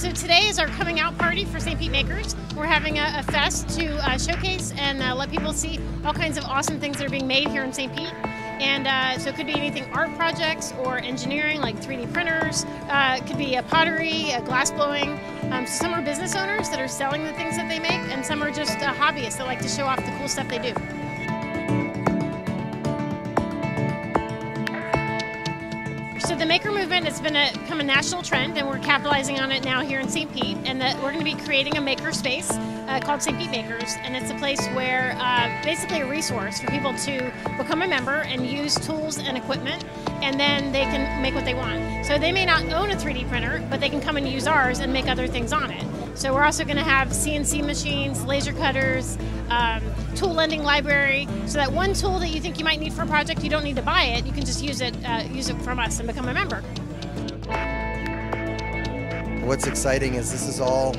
So today is our coming out party for St. Pete Makers. We're having a fest to showcase and let people see all kinds of awesome things that are being made here in St. Pete. And so it could be anything art projects or engineering like 3D printers. It could be a pottery, a glass blowing. Some are business owners that are selling the things that they make, and some are just hobbyists that like to show off the cool stuff they do. So the maker movement has become a national trend, and we're capitalizing on it now here in St. Pete. And we're going to be creating a maker space called St. Pete Makers, and it's a place where basically a resource for people to become a member and use tools and equipment, and then they can make what they want. So they may not own a 3D printer, but they can come and use ours and make other things on it. So we're also going to have CNC machines, laser cutters, tool lending library, so that one tool that you think you might need for a project, you don't need to buy it. You can just use it from us and become a member. What's exciting is this is all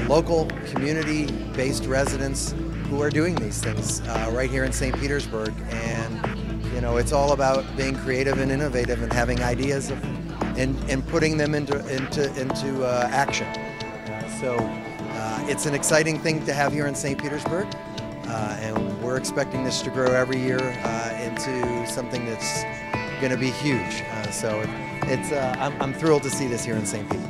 local, community-based residents who are doing these things right here in St. Petersburg. And you know, it's all about being creative and innovative and having ideas and putting them into action. So it's an exciting thing to have here in St. Petersburg, and we're expecting this to grow every year into something that's going to be huge. So I'm thrilled to see this here in St. Pete.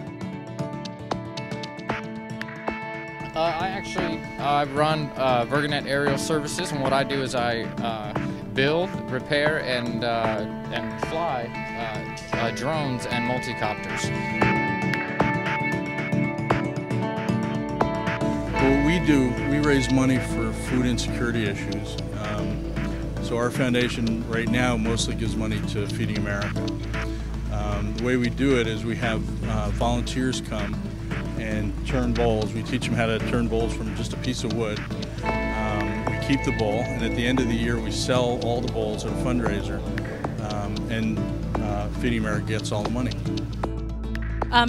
I run Verganet Aerial Services, and what I do is I build, repair, and fly drones and multi-copters. What we do, we raise money for food insecurity issues. So our foundation right now mostly gives money to Feeding America. The way we do it is we have volunteers come and turn bowls. We teach them how to turn bowls from just a piece of wood. We keep the bowl, and at the end of the year we sell all the bowls at a fundraiser, and Feeding America gets all the money.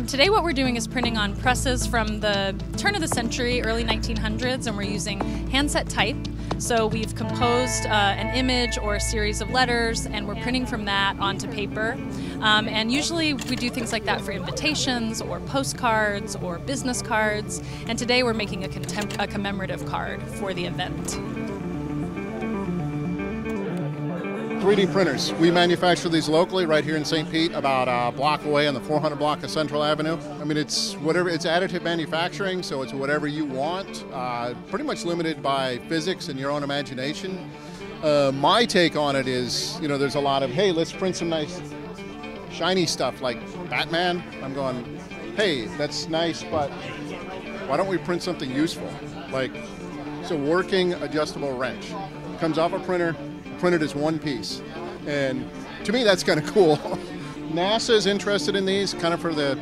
Today what we're doing is printing on presses from the turn of the century, early 1900s, and we're using handset type. So we've composed an image or a series of letters, and we're printing from that onto paper. And usually we do things like that for invitations or postcards or business cards. And today we're making a commemorative card for the event. 3D printers. We manufacture these locally right here in St. Pete, about a block away on the 400 block of Central Avenue. I mean, it's additive manufacturing, so it's whatever you want, pretty much limited by physics and your own imagination. My take on it is, you know, there's a lot of, hey, let's print some nice shiny stuff like Batman. I'm going, hey, that's nice, but why don't we print something useful? Like, it's a working adjustable wrench. It comes off a printer, printed as one piece, and to me that's kind of cool. NASA's interested in these kind of for the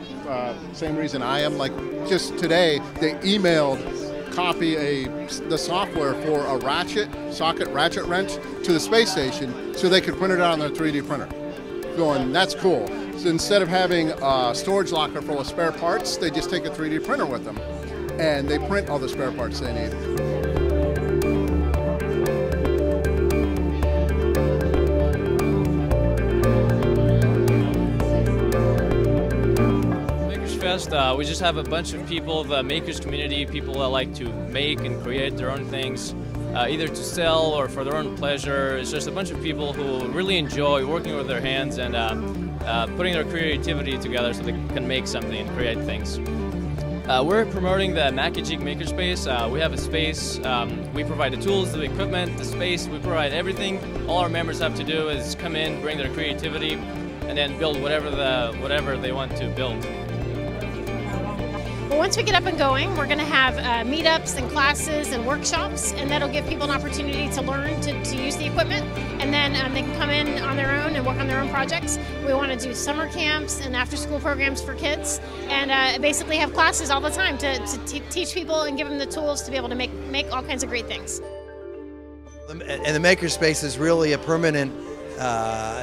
same reason I am. Like just today they emailed the software for a socket ratchet wrench to the space station so they could print it out on their 3D printer. Going, that's cool. So instead of having a storage locker full of spare parts, they just take a 3D printer with them and they print all the spare parts they need. We just have a bunch of people, the makers community, people that like to make and create their own things, either to sell or for their own pleasure. It's just a bunch of people who really enjoy working with their hands and putting their creativity together so they can make something and create things. We're promoting the Magic Makerspace. We have a space, we provide the tools, the equipment, the space, we provide everything. All our members have to do is come in, bring their creativity, and then build whatever they want to build. Well, once we get up and going, we're going to have meetups and classes and workshops, and that'll give people an opportunity to learn to use the equipment, and then they can come in on their own and work on their own projects. We want to do summer camps and after-school programs for kids, and basically have classes all the time to teach people and give them the tools to be able to make all kinds of great things. And the makerspace is really a permanent,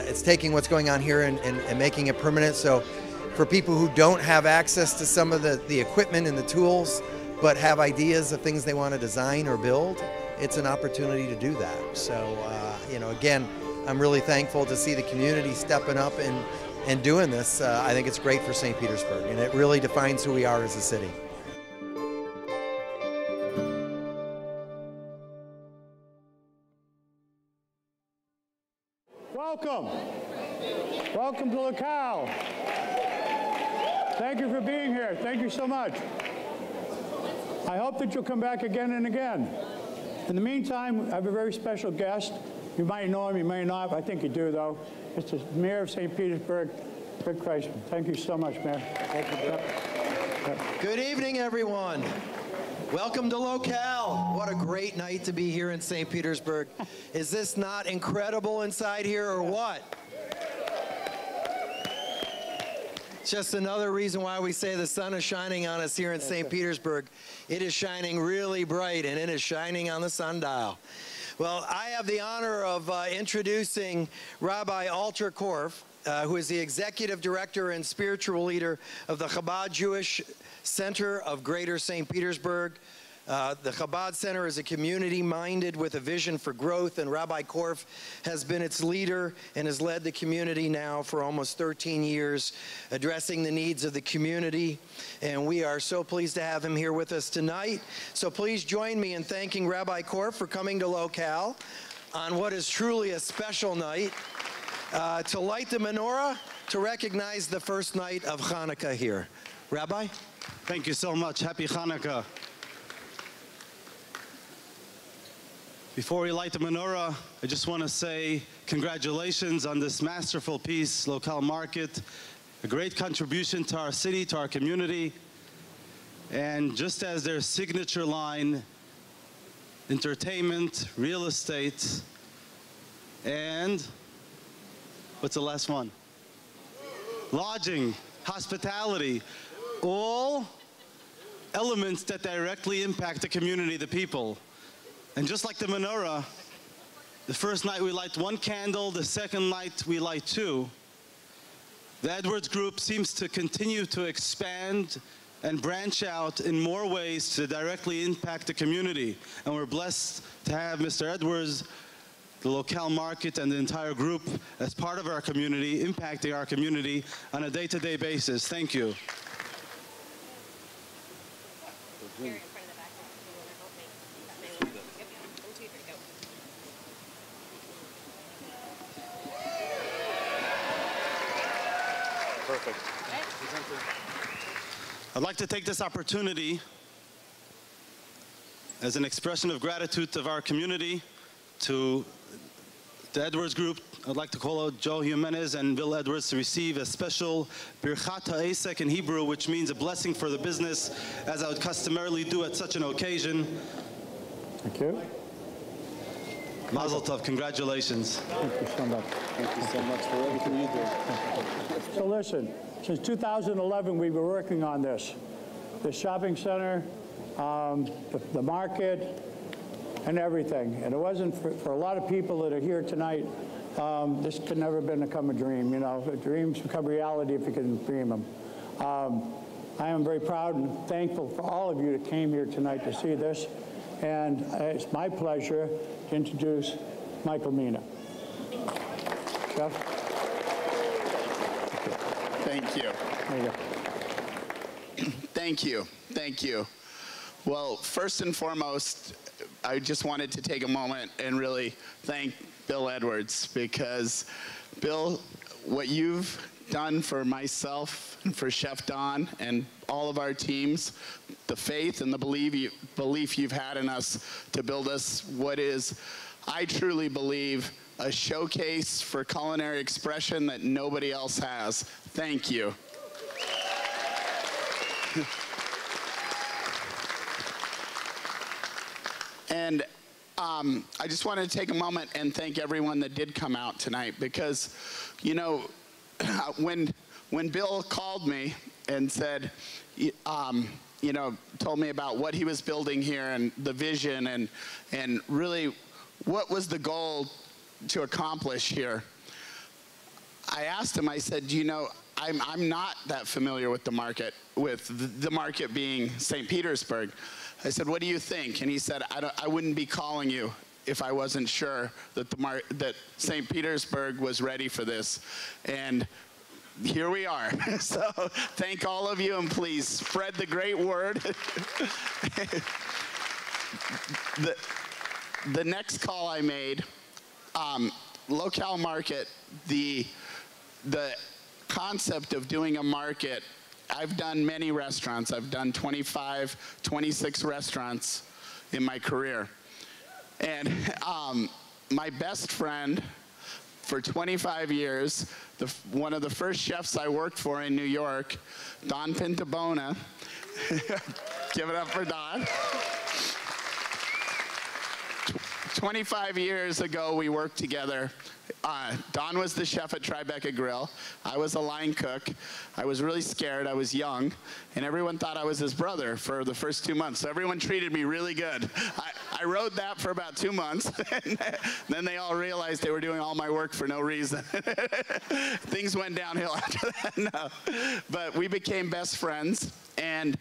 it's taking what's going on here and making it permanent. So for people who don't have access to some of the equipment and the tools, but have ideas of things they want to design or build, it's an opportunity to do that. So, you know, again, I'm really thankful to see the community stepping up and doing this, I think it's great for St. Petersburg, and it really defines who we are as a city. Welcome. Welcome to Locale. Thank you for being here. Thank you so much. I hope that you'll come back again and again. In the meantime, I have a very special guest. You might know him, you may not. I think you do, though. It's the Mayor of St. Petersburg, Rick Kreisman. Thank you so much, Mayor. Thank you. Good evening, everyone. Welcome to Locale. What a great night to be here in St. Petersburg. Is this not incredible inside here or what? It's just another reason why we say the sun is shining on us here in St. Petersburg. It is shining really bright, and it is shining on the sundial. Well, I have the honor of introducing Rabbi Alter Korf, who is the executive director and spiritual leader of the Chabad Jewish Center of Greater St. Petersburg. The Chabad Center is a community minded with a vision for growth, and Rabbi Korf has been its leader and has led the community now for almost 13 years, addressing the needs of the community. And we are so pleased to have him here with us tonight. So please join me in thanking Rabbi Korf for coming to Locale on what is truly a special night, to light the menorah, to recognize the first night of Hanukkah here. Rabbi? Thank you so much. Happy Hanukkah. Before we light the menorah, I just want to say congratulations on this masterful piece, Locale Market, a great contribution to our city, to our community. And just as their signature line, entertainment, real estate, and what's the last one? Lodging, hospitality, all elements that directly impact the community, the people. And just like the menorah, the first night we light one candle, the second night we light two. The Edwards Group seems to continue to expand and branch out in more ways to directly impact the community. And we're blessed to have Mr. Edwards, the Locale Market, and the entire group as part of our community, impacting our community on a day-to-day basis. Thank you. Perfect. I'd like to take this opportunity as an expression of gratitude of our community to the Edwards Group. I'd like to call out Joe Jimenez and Bill Edwards to receive a special Birchat HaEsek in Hebrew, which means a blessing for the business, as I would customarily do at such an occasion. Thank you. Mazel tov, congratulations. Thank you so much. Thank you so much for everything you do. So listen, since 2011 we've been working on this. The shopping center, the market, and everything. And it wasn't for a lot of people that are here tonight, this could never become a dream. You know, dreams become reality if you can dream them. I am very proud and thankful for all of you that came here tonight to see this. And it's my pleasure to introduce Michael Mina. Jeff? Thank you. There you go. Thank you. Thank you. Well, first and foremost, I just wanted to take a moment and really thank Bill Edwards, because Bill, what you've done for myself and for Chef Don and all of our teams, the faith and the belief you've had in us to build us what is, I truly believe, a showcase for culinary expression that nobody else has. Thank you. And I just wanted to take a moment and thank everyone that did come out tonight, because, you know, when Bill called me and said, you know, told me about what he was building here and the vision and really what was the goal to accomplish here, I asked him, I said, you know, I'm not that familiar with the market being St. Petersburg. I said, what do you think? And he said, I wouldn't be calling you if I wasn't sure that that St. Petersburg was ready for this. And here we are. So thank all of you, and please spread the great word. The next call I made, Locale Market, the concept of doing a market, I've done many restaurants. I've done 25, 26 restaurants in my career. And my best friend for 25 years, one of the first chefs I worked for in New York, Don Pintabona. Give it up for Don. 25 years ago, we worked together. Don was the chef at Tribeca Grill. I was a line cook. I was really scared. I was young. And everyone thought I was his brother for the first 2 months. So everyone treated me really good. I rode that for about 2 months. And then they all realized they were doing all my work for no reason. Things went downhill after that. No. But we became best friends. And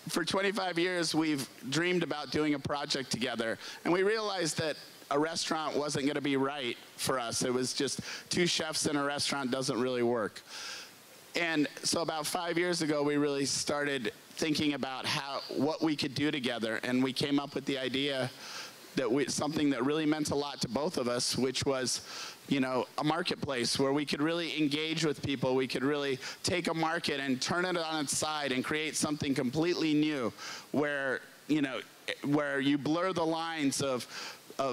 for 25 years, we've dreamed about doing a project together. And we realized that a restaurant wasn't going to be right for us. It was just 2 chefs in a restaurant doesn't really work. And so about 5 years ago, we really started thinking about what we could do together. And we came up with the idea that something that really meant a lot to both of us, which was, a marketplace where we could really engage with people. We could really take a market and turn it on its side and create something completely new where, where you blur the lines of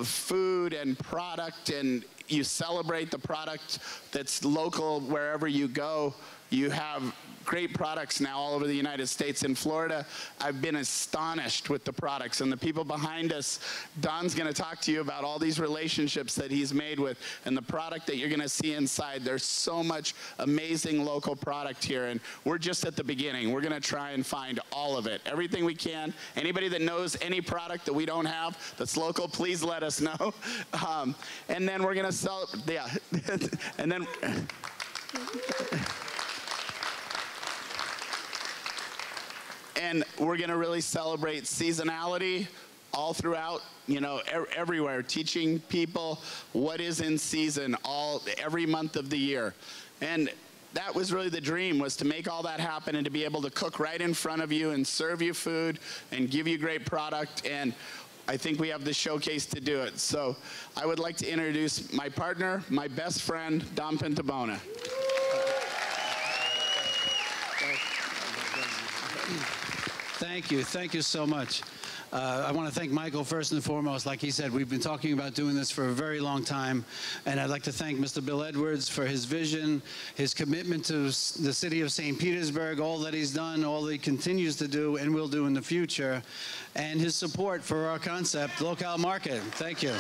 food and product, and you celebrate the product that's local wherever you go. You have great products now all over the United States. In Florida, I've been astonished with the products and the people behind us. Don's going to talk to you about all these relationships that he's made with and the product that you're going to see inside. There's so much amazing local product here, and we're just at the beginning. We're going to try and find all of it, everything we can. Anybody that knows any product that we don't have that's local, please let us know. And then we're going to sell, yeah, and then... And we're going to really celebrate seasonality all throughout, everywhere, teaching people what is in season every month of the year. And that was really the dream, was to make all that happen and to be able to cook right in front of you and serve you food and give you great product. And I think we have the showcase to do it. So I would like to introduce my partner, my best friend, Don Pintabona. Thank you so much. I want to thank Michael first and foremost. Like he said, we've been talking about doing this for a very long time, and I'd like to thank Mr. Bill Edwards for his vision, his commitment to the city of St. Petersburg, all that he's done, all that he continues to do and will do in the future, and his support for our concept, Locale Market. Thank you.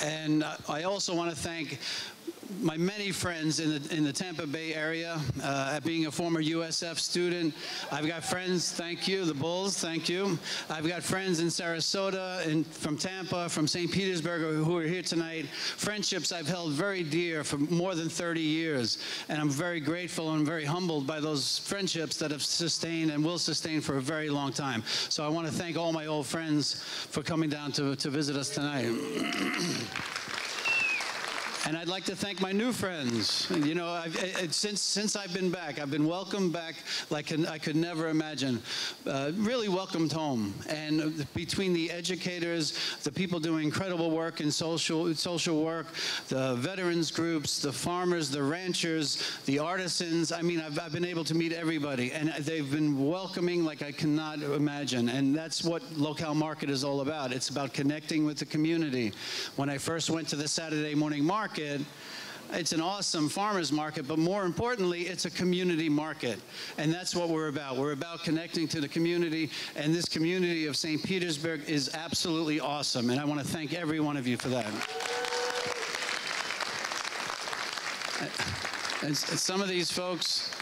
And I also want to thank my many friends in the Tampa Bay area. Being a former USF student, I've got friends, thank you, the Bulls, thank you. I've got friends in Sarasota, and from Tampa, from St. Petersburg, who are here tonight. Friendships I've held very dear for more than 30 years, and I'm very grateful and very humbled by those friendships that have sustained and will sustain for a very long time. So I want to thank all my old friends for coming down to visit us tonight. And I'd like to thank my new friends. Since I've been back, I've been welcomed back like I could never imagine. Really welcomed home. And between the educators, the people doing incredible work in social work, the veterans groups, the farmers, the ranchers, the artisans, I mean, I've been able to meet everybody. And they've been welcoming like I cannot imagine. And that's what Locale Market is all about. It's about connecting with the community. When I first went to the Saturday morning market, it's an awesome farmers market, but more importantly, it's a community market. And that's what we're about. We're about connecting to the community, and this community of St. Petersburg is absolutely awesome. And I want to thank every one of you for that. And some of these folks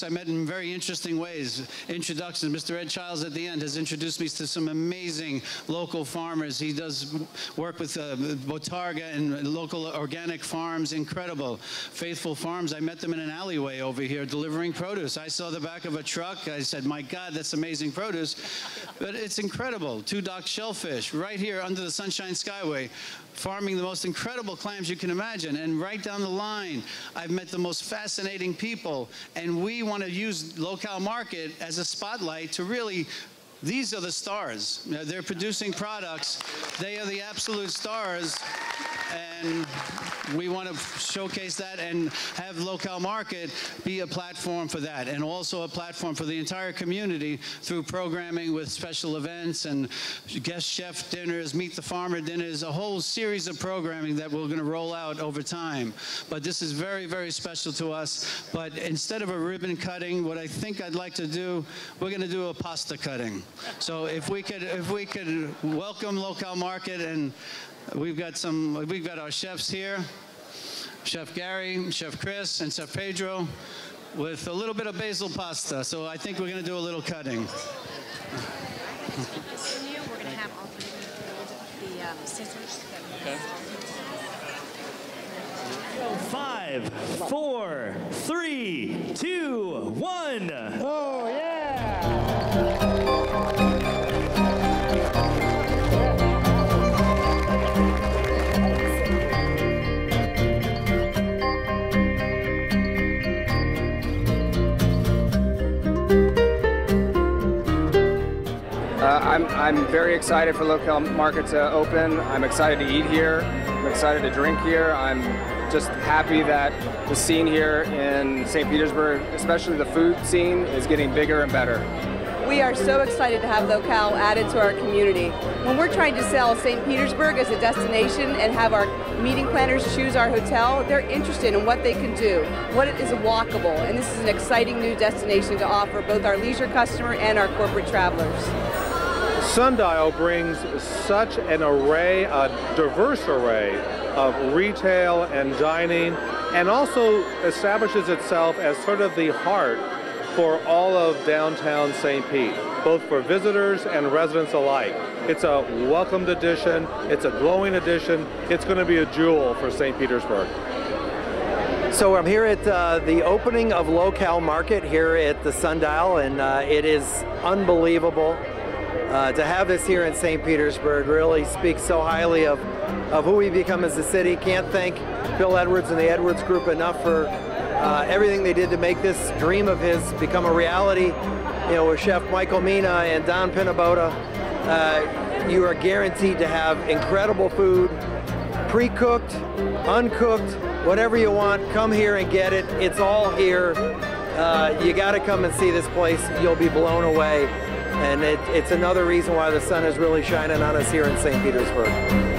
I met in very interesting ways. Introductions. Mr. Ed Childs at the end has introduced me to some amazing local farmers. He does work with Botarga and local organic farms. Incredible. Faithful Farms. I met them in an alleyway over here delivering produce. I saw the back of a truck. I said, my God, that's amazing produce. But it's incredible. 2 docked shellfish right here under the Sunshine Skyway. farming the most incredible clams you can imagine. And right down the line, I've met the most fascinating people. And we want to use Locale Market as a spotlight to really, these are the stars. You know, they're producing products. They are the absolute stars. And we want to showcase that and have Locale Market be a platform for that, and also a platform for the entire community through programming with special events and guest chef dinners, meet the farmer dinners, a whole series of programming that we're going to roll out over time. But this is very, very special to us. But instead of a ribbon cutting, what I think I'd like to do, we're going to do a pasta cutting. So if we could welcome Locale Market, and we've got our chefs here, Chef Gary, Chef Chris, and Chef Pedro, with a little bit of basil pasta. So I think we're going to do a little cutting. We're going to have all three of the scissors. Okay. 5, 4, 3, 2, 1. Oh, yeah! I'm very excited for Locale Market to open. I'm excited to eat here. I'm excited to drink here. I'm just happy that the scene here in St. Petersburg, especially the food scene, is getting bigger and better. We are so excited to have Locale added to our community. When we're trying to sell St. Petersburg as a destination and have our meeting planners choose our hotel, they're interested in what they can do, what is walkable, and this is an exciting new destination to offer both our leisure customer and our corporate travelers. Sundial brings such an array, a diverse array of retail and dining, and also establishes itself as sort of the heart for all of downtown St. Pete, both for visitors and residents alike. It's a welcomed addition, it's a glowing addition, it's going to be a jewel for St. Petersburg. So I'm here at the opening of Locale Market here at the Sundial, and it is unbelievable. To have this here in St. Petersburg really speaks so highly of who we become as a city. Can't thank Bill Edwards and the Edwards Group enough for everything they did to make this dream of his become a reality. You know, with Chef Michael Mina and Don Pinaboda, you are guaranteed to have incredible food, pre-cooked, uncooked, whatever you want. Come here and get it. It's all here. You got to come and see this place. You'll be blown away. And it's another reason why the sun is really shining on us here in St. Petersburg.